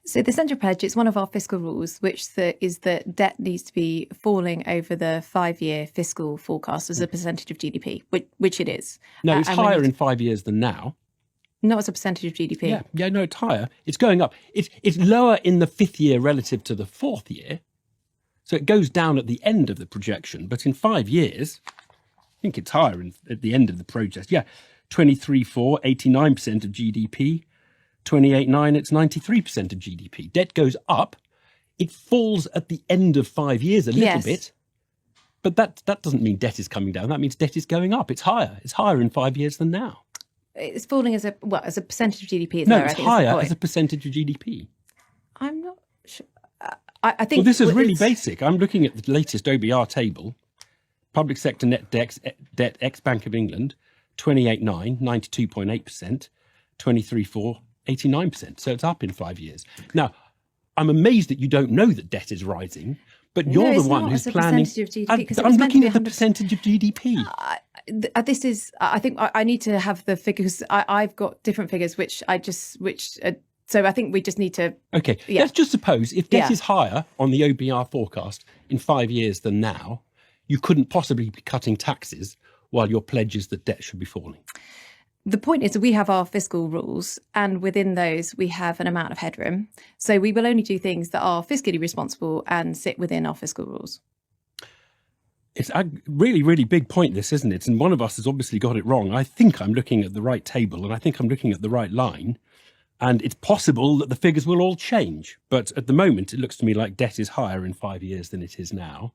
So the central pledge is one of our fiscal rules, which is that debt needs to be falling over the 5-year fiscal forecast as a percentage of GDP, which it is. No, it's higher in 5 years than now. Not as a percentage of GDP. Yeah, no, it's higher. It's going up. It's lower in the 5th year relative to the 4th year. So it goes down at the end of the projection. But in 5 years, I think it's higher at the end of the project. Yeah, 23.4, 89% of GDP. 28.9, it's 93% of GDP. Debt goes up. It falls at the end of 5 years a little bit. But that doesn't mean debt is coming down. That means debt is going up. It's higher. It's higher in 5 years than now. It's falling as a percentage of GDP. No, it's higher as a percentage of GDP. I'm not sure. I think. Well, this is really basic. I'm looking at the latest OBR table. Public sector net debt ex Bank of England, 28.9, 92.8%, 23.4, 89%. So it's up in 5 years. Now, I'm amazed that you don't know that debt is rising, but you're the one who's planning. I'm looking at the percentage of GDP. This is, I think I need to have the figures. I've got different figures, so I think we just need to. Okay, let's just suppose if debt is higher on the OBR forecast in 5 years than now, you couldn't possibly be cutting taxes while your pledge is that debt should be falling. The point is that we have our fiscal rules, and within those we have an amount of headroom. So we will only do things that are fiscally responsible and sit within our fiscal rules. It's a really, really big point, this, isn't it? And one of us has obviously got it wrong. I think I'm looking at the right table and I think I'm looking at the right line. And it's possible that the figures will all change. But at the moment, it looks to me like debt is higher in 5 years than it is now.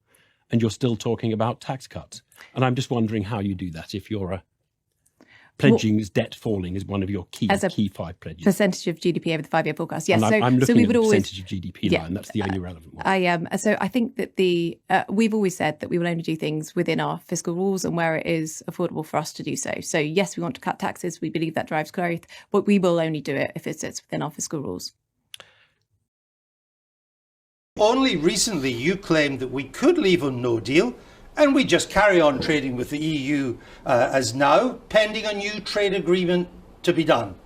And you're still talking about tax cuts. And I'm just wondering how you do that if you're pledging debt falling is one of your key 5 pledges. Percentage of GDP over the 5-year forecast. Yes, and I'm looking at the percentage of GDP line. That's the only relevant one. So I think that we've always said that we will only do things within our fiscal rules and where it is affordable for us to do so. So yes, we want to cut taxes. We believe that drives growth, but we will only do it if it sits within our fiscal rules. Only recently you claimed that we could leave on no deal and we just carry on trading with the EU as now, pending a new trade agreement to be done.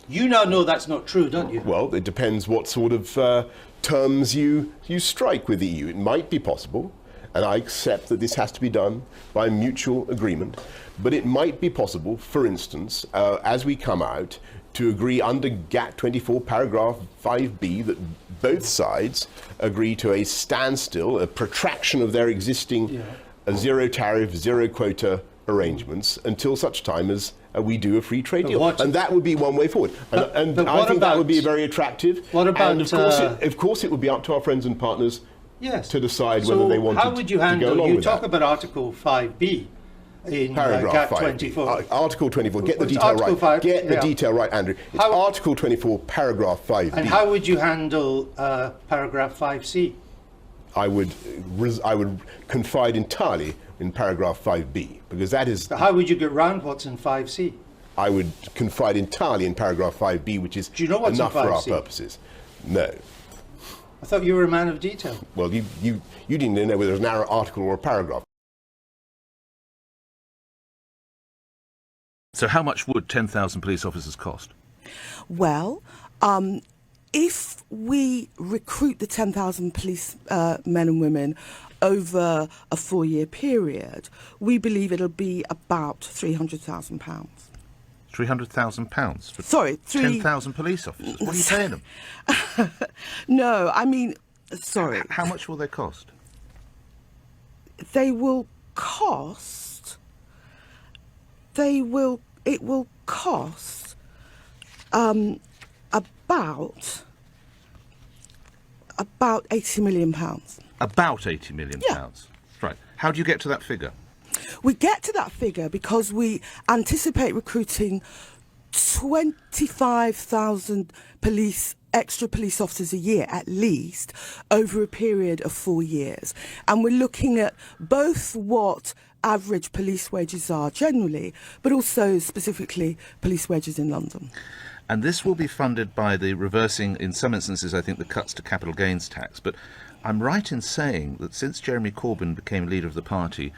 You now know that's not true, don't you? Well, it depends what sort of terms you strike with the EU. It might be possible, and I accept that this has to be done by mutual agreement, but it might be possible, for instance, as we come out, to agree under GATT 24 paragraph 5b that both sides agree to a standstill, a protraction of their existing zero tariff, zero quota arrangements until such time as we do a free trade deal. And that would be one way forward. And I think that would be very attractive. What about, and of course it would be up to our friends and partners to decide so whether they wanted how would you handle, to go along with that. You talk about Article 5b in Paragraph GATT 24. Article 24. Get the detail right. 5, Get the detail right, Andrew. It's Article 24, paragraph 5b. And how would you handle paragraph 5c? I would confide entirely in paragraph 5b, because that is... How would you get round what's in 5c? I would confide entirely in paragraph 5b, which is enough for our purposes. No. I thought you were a man of detail. Well, you didn't know whether it was an article or a paragraph. So how much would 10,000 police officers cost? Well, if we recruit the 10,000 police men and women over a 4-year period, we believe it'll be about £300,000. £300,000 for 10,000 police officers? What are you paying them? No, I mean, sorry. How much will they cost? It will cost about £80 million. About £80 million? Yeah. Right. How do you get to that figure? We get to that figure because we anticipate recruiting 25,000 extra police officers a year at least over a period of 4 years. And we're looking at both what average police wages are generally, but also specifically police wages in London. And this will be funded by the reversing, in some instances, I think, the cuts to capital gains tax. But I'm right in saying that since Jeremy Corbyn became leader of the party,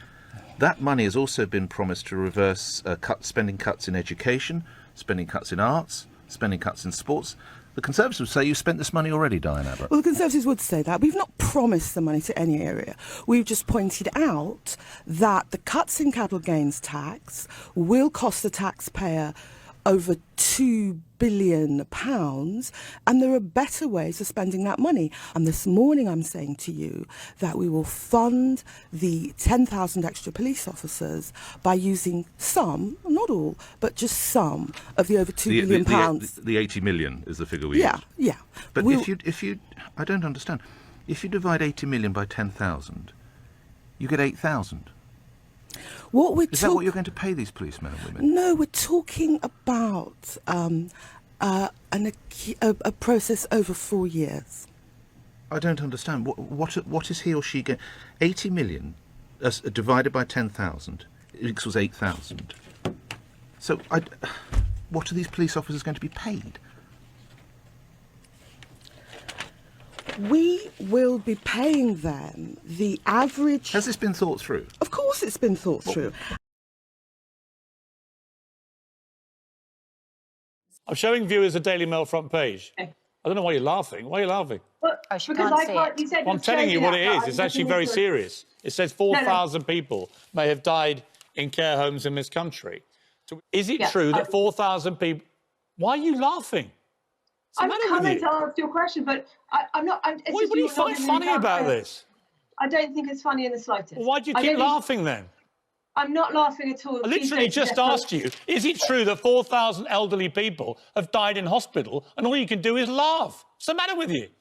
that money has also been promised to reverse spending cuts in education, spending cuts in arts, spending cuts in sports. The Conservatives say you spent this money already, Diane Abbott. Well, the Conservatives would say that. We've not promised the money to any area. We've just pointed out that the cuts in capital gains tax will cost the taxpayer over £2 billion, and there are better ways of spending that money. And this morning I'm saying to you that we will fund the 10,000 extra police officers by using some, not all, but just some of the over £2 billion. The 80 million is the figure we use. Yeah. But if you, I don't understand. If you divide 80 million by 10,000, you get 8,000. Is that what you're going to pay these policemen and women? No, we're talking about a process over 4 years. I don't understand. What is he or she getting? 80 million divided by 10,000 equals 8,000. So what are these police officers going to be paid? We will be paying them the average... Has this been thought through? Of course it's been thought through. I'm showing viewers a Daily Mail front page. I don't know why you're laughing. Why are you laughing? Well, she can't see it. You said I'm telling you what it is. It's actually very serious. It says 4,000 people may have died in care homes in this country. So is it true that 4,000 people... Why are you laughing? I'm coming to ask your question, but I'm not... What do you find funny about this? I don't think it's funny in the slightest. Well, why do you keep laughing then? I'm not laughing at all. I literally just asked you, is it true that 4,000 elderly people have died in hospital and all you can do is laugh? What's the matter with you?